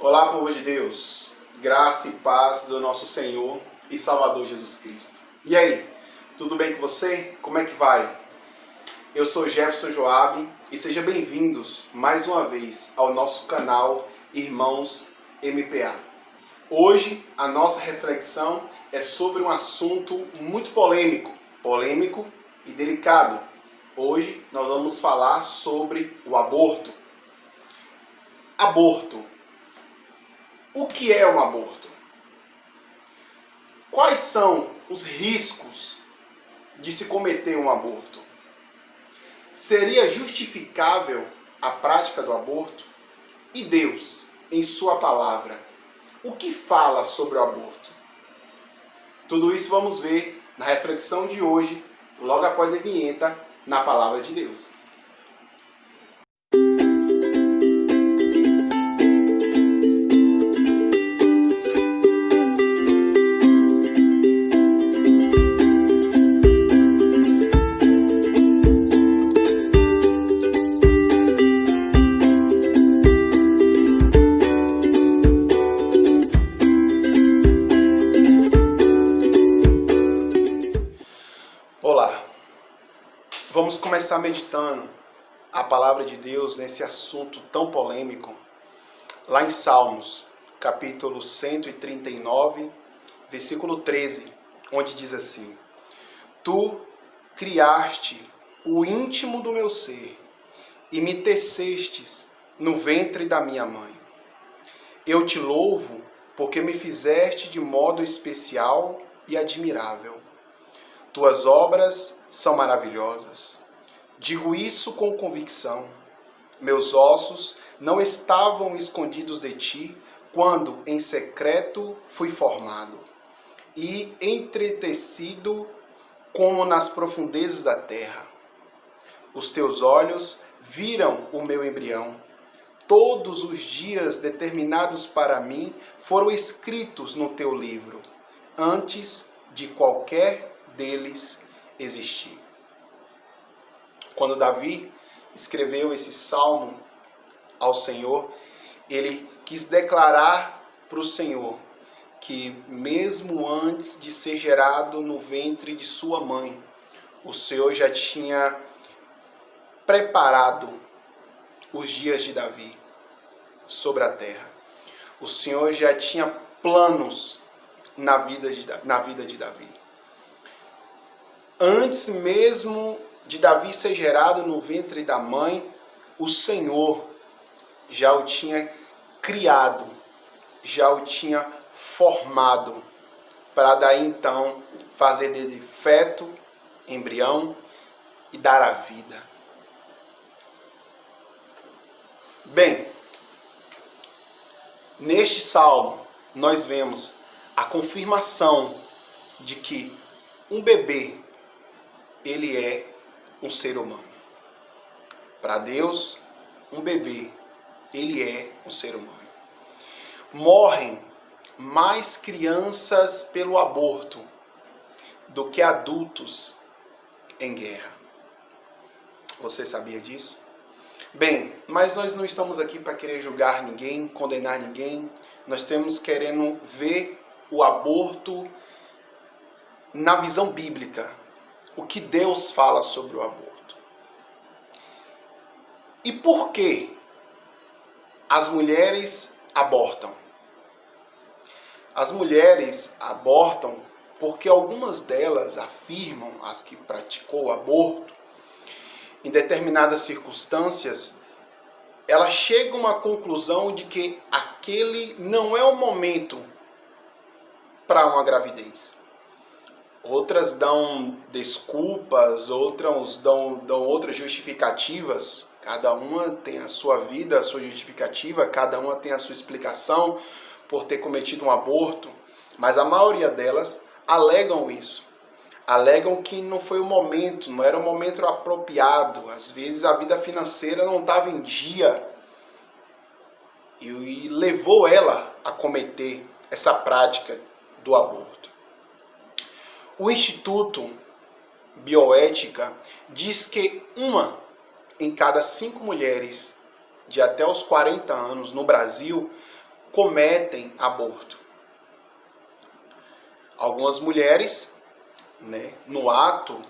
Olá, povo de Deus, graça e paz do nosso Senhor e Salvador Jesus Cristo. E aí, tudo bem com você? Como é que vai? Eu sou Jefferson Joab e sejam bem-vindos mais uma vez ao nosso canal Irmãos MPA. Hoje a nossa reflexão é sobre um assunto muito polêmico e delicado. Hoje nós vamos falar sobre o aborto. Aborto. O que é um aborto? Quais são os riscos de se cometer um aborto? Seria justificável a prática do aborto? E Deus, em sua palavra, o que fala sobre o aborto? Tudo isso vamos ver na reflexão de hoje, logo após a vinheta, na palavra de Deus. Olá, vamos começar meditando a palavra de Deus nesse assunto tão polêmico, lá em Salmos, capítulo 139, versículo 13, onde diz assim: Tu criaste o íntimo do meu ser e me tecestes no ventre da minha mãe. Eu te louvo porque me fizeste de modo especial e admirável. Tuas obras são maravilhosas. Digo isso com convicção. Meus ossos não estavam escondidos de ti quando em secreto fui formado e entretecido como nas profundezas da terra. Os teus olhos viram o meu embrião. Todos os dias determinados para mim foram escritos no teu livro, antes de qualquer deles existir. Quando Davi escreveu esse salmo ao Senhor, ele quis declarar para o Senhor que mesmo antes de ser gerado no ventre de sua mãe, o Senhor já tinha preparado os dias de Davi sobre a terra. O Senhor já tinha planos na vida de Davi. Antes mesmo de Davi ser gerado no ventre da mãe, o Senhor já o tinha criado, já o tinha formado, para daí então fazer dele feto, embrião e dar a vida. Bem, neste salmo nós vemos a confirmação de que um bebê ele é um ser humano. Para Deus, um bebê, ele é um ser humano. Morrem mais crianças pelo aborto do que adultos em guerra. Você sabia disso? Bem, mas nós não estamos aqui para querer julgar ninguém, condenar ninguém. Nós estamos querendo ver o aborto na visão bíblica. O que Deus fala sobre o aborto. E por que as mulheres abortam? As mulheres abortam porque algumas delas afirmam, as que praticou o aborto, em determinadas circunstâncias, elas chegam à conclusão de que aquele não é o momento para uma gravidez. Outras dão desculpas, outras dão outras justificativas. Cada uma tem a sua vida, a sua justificativa, cada uma tem a sua explicação por ter cometido um aborto. Mas a maioria delas alegam isso. Alegam que não foi o momento, não era o momento apropriado. Às vezes a vida financeira não estava em dia e levou ela a cometer essa prática do aborto. O Instituto Bioética diz que uma em cada 5 mulheres de até os 40 anos no Brasil cometem aborto. Algumas mulheres, no ato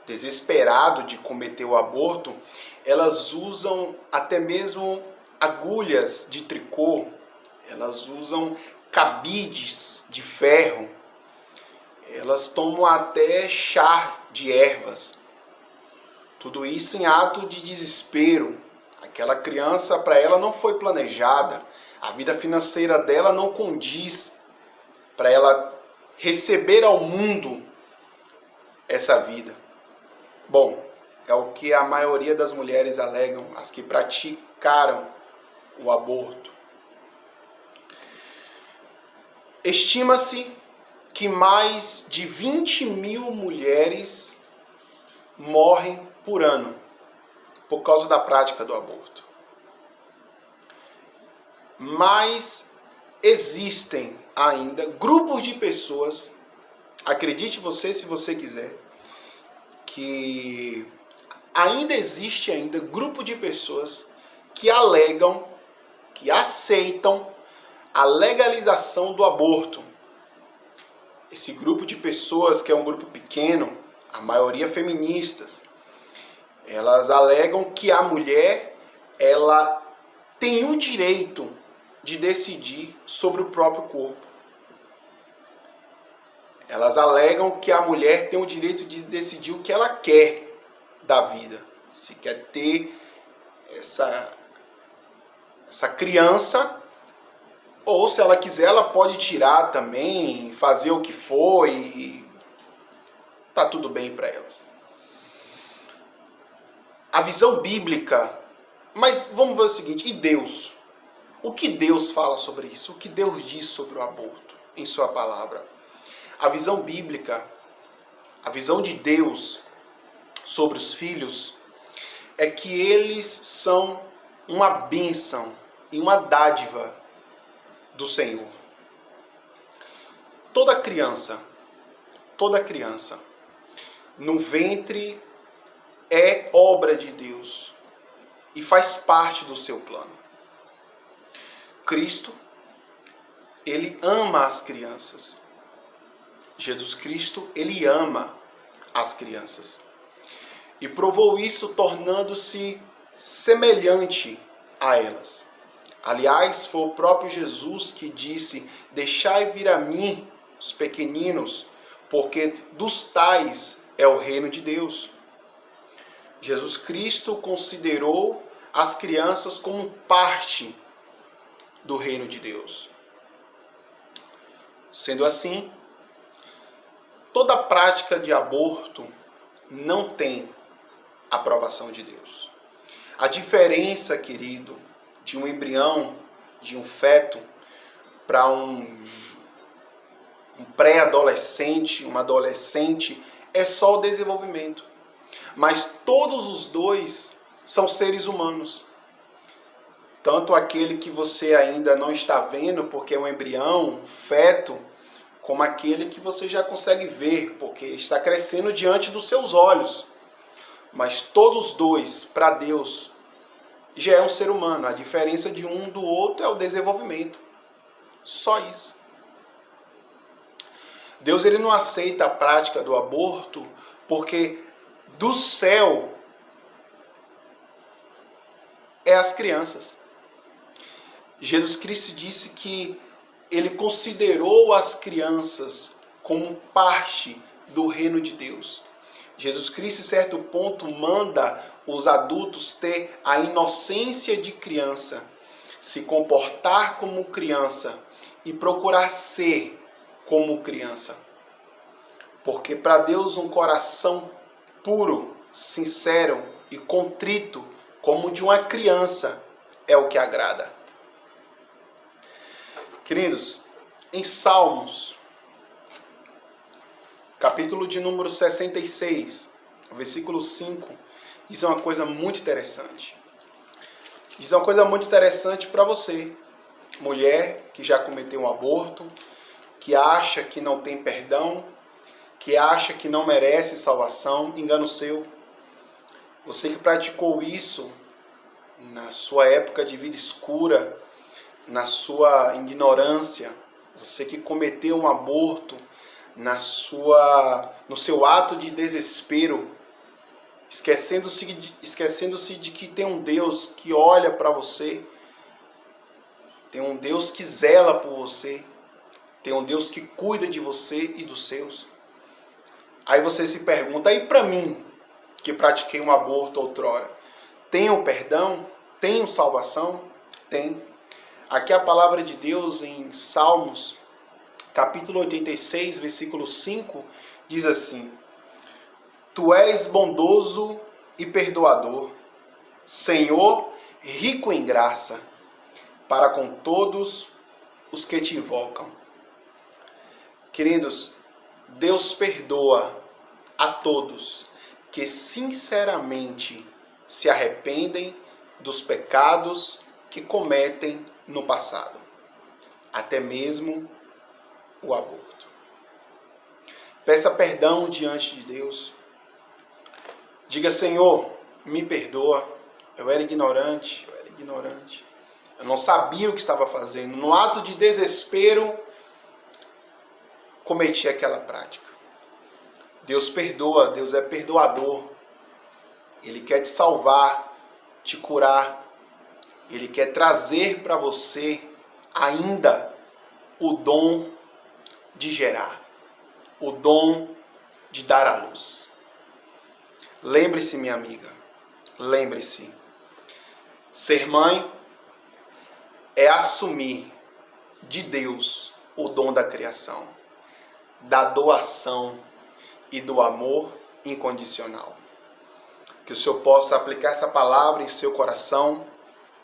desesperado de cometer o aborto, elas usam até mesmo agulhas de tricô, elas usam cabides de ferro, elas tomam até chá de ervas. Tudo isso em ato de desespero. Aquela criança, para ela, não foi planejada. A vida financeira dela não condiz para ela receber ao mundo essa vida. Bom, é o que a maioria das mulheres alegam, as que praticaram o aborto. Estima-se que mais de 20 mil mulheres morrem por ano por causa da prática do aborto. Mas existem ainda grupos de pessoas, acredite você se você quiser, que ainda existe grupo de pessoas que alegam, que aceitam a legalização do aborto. Esse grupo de pessoas, que é um grupo pequeno, a maioria feministas, elas alegam que a mulher, ela tem o direito de decidir sobre o próprio corpo. Elas alegam que a mulher tem o direito de decidir o que ela quer da vida. Se quer ter essa criança, ou se ela quiser, ela pode tirar também, fazer o que for e tá tudo bem para elas. A visão bíblica, mas vamos ver o seguinte, e Deus? O que Deus fala sobre isso? O que Deus diz sobre o aborto em sua palavra? A visão bíblica, a visão de Deus sobre os filhos é que eles são uma bênção e uma dádiva do Senhor. Toda criança no ventre é obra de Deus e faz parte do seu plano. Cristo, ele ama as crianças. Jesus Cristo, ele ama as crianças. E provou isso tornando-se semelhante a elas. Aliás, foi o próprio Jesus que disse: deixai vir a mim os pequeninos, porque dos tais é o reino de Deus. Jesus Cristo considerou as crianças como parte do reino de Deus. Sendo assim, toda prática de aborto não tem aprovação de Deus. A diferença, querido, de um embrião, de um feto, para um pré-adolescente, uma adolescente, é só o desenvolvimento. Mas todos os dois são seres humanos. Tanto aquele que você ainda não está vendo, porque é um embrião, um feto, como aquele que você já consegue ver, porque está crescendo diante dos seus olhos. Mas todos dois, para Deus, já é um ser humano. A diferença de um do outro é o desenvolvimento. Só isso. Deus, ele não aceita a prática do aborto porque do céu é as crianças. Jesus Cristo disse que ele considerou as crianças como parte do reino de Deus. Jesus Cristo, em certo ponto, manda os adultos ter a inocência de criança, se comportar como criança e procurar ser como criança. Porque para Deus um coração puro, sincero e contrito, como o de uma criança, é o que agrada. Queridos, em Salmos, capítulo de número 66, versículo 5, diz uma coisa muito interessante. Diz uma coisa muito interessante para você, mulher que já cometeu um aborto, que acha que não tem perdão, que acha que não merece salvação, engano seu. Você que praticou isso na sua época de vida escura, na sua ignorância, você que cometeu um aborto no seu ato de desespero, esquecendo-se de que tem um Deus que olha para você, tem um Deus que zela por você, tem um Deus que cuida de você e dos seus. Aí você se pergunta, e para mim, que pratiquei um aborto outrora, tenho perdão? Tenho salvação? Tem. Aqui a palavra de Deus em Salmos, capítulo 86, versículo 5, diz assim: Tu és bondoso e perdoador, Senhor, rico em graça, para com todos os que te invocam. Queridos, Deus perdoa a todos que sinceramente se arrependem dos pecados que cometem no passado, até mesmo o aborto. Peça perdão diante de Deus. Diga, Senhor, me perdoa, eu era ignorante, eu não sabia o que estava fazendo. No ato de desespero, cometi aquela prática. Deus perdoa, Deus é perdoador. Ele quer te salvar, te curar. Ele quer trazer para você ainda o dom de gerar, o dom de dar à luz. Lembre-se, minha amiga, lembre-se, ser mãe é assumir de Deus o dom da criação, da doação e do amor incondicional. Que o Senhor possa aplicar essa palavra em seu coração,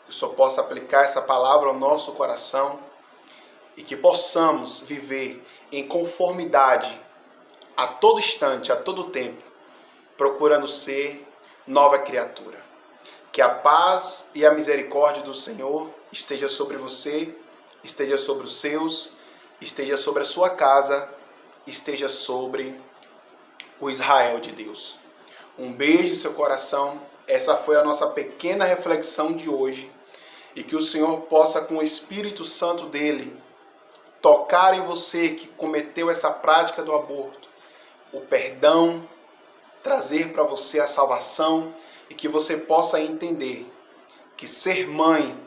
que o Senhor possa aplicar essa palavra ao nosso coração e que possamos viver em conformidade a todo instante, a todo tempo, procurando ser nova criatura. Que a paz e a misericórdia do Senhor esteja sobre você, esteja sobre os seus, esteja sobre a sua casa, esteja sobre o Israel de Deus. Um beijo em seu coração. Essa foi a nossa pequena reflexão de hoje. E que o Senhor possa, com o Espírito Santo dele, tocar em você que cometeu essa prática do aborto, o perdão, trazer para você a salvação e que você possa entender que ser mãe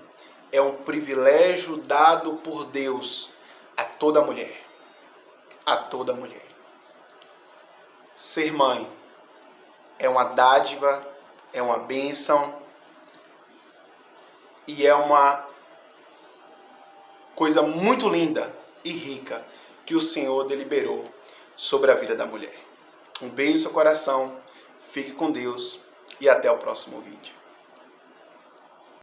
é um privilégio dado por Deus a toda mulher. A toda mulher. Ser mãe é uma dádiva, é uma bênção e é uma coisa muito linda e rica que o Senhor deliberou sobre a vida da mulher. Um beijo no seu coração, fique com Deus e até o próximo vídeo.